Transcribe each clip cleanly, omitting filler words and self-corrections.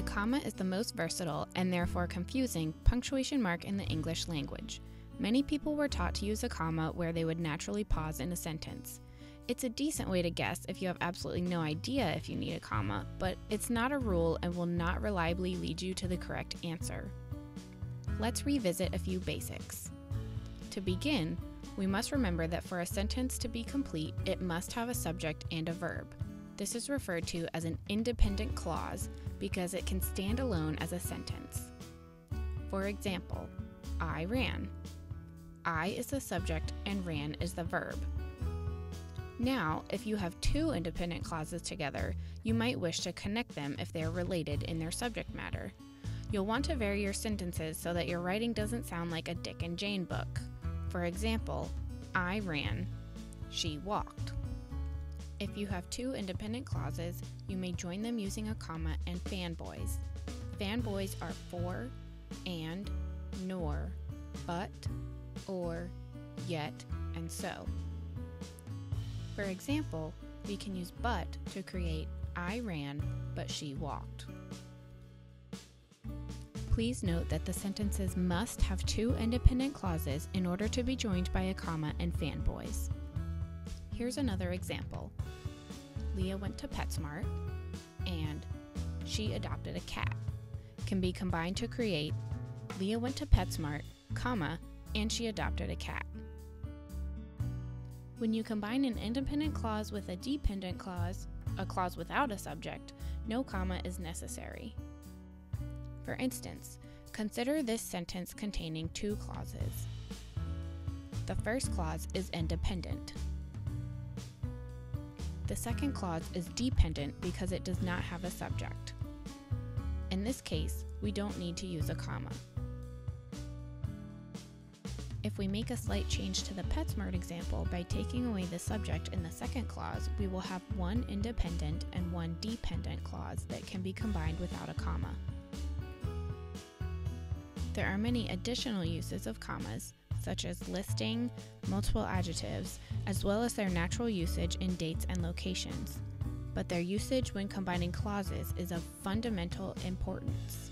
comma is the most versatile and therefore confusing punctuation mark in the English language. Many people were taught to use a comma where they would naturally pause in a sentence. It's a decent way to guess if you have absolutely no idea if you need a comma, but it's not a rule and will not reliably lead you to the correct answer. Let's revisit a few basics. To begin, we must remember that for a sentence to be complete, it must have a subject and a verb. This is referred to as an independent clause because it can stand alone as a sentence. For example, I ran. I is the subject and ran is the verb. Now, if you have two independent clauses together, you might wish to connect them if they are related in their subject matter. You'll want to vary your sentences so that your writing doesn't sound like a Dick and Jane book. For example, I ran, she walked. If you have two independent clauses, you may join them using a comma and FANBOYS. FANBOYS are for, and, nor, but, or, yet, and so. For example, we can use but to create I ran, but she walked. Please note that the sentences must have two independent clauses in order to be joined by a comma and FANBOYS. Here's another example. Leah went to PetSmart, and she adopted a cat. Can be combined to create Leah went to PetSmart, comma, and she adopted a cat. When you combine an independent clause with a dependent clause, a clause without a subject, no comma is necessary. For instance, consider this sentence containing two clauses. The first clause is independent. The second clause is dependent because it does not have a subject. In this case, we don't need to use a comma. If we make a slight change to the PetSmart example by taking away the subject in the second clause, we will have one independent and one dependent clause that can be combined without a comma. There are many additional uses of commas, such as listing, multiple adjectives, as well as their natural usage in dates and locations. But their usage when combining clauses is of fundamental importance.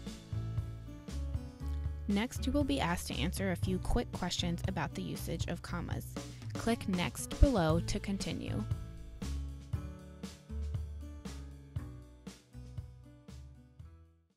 Next, you will be asked to answer a few quick questions about the usage of commas. Click Next below to continue.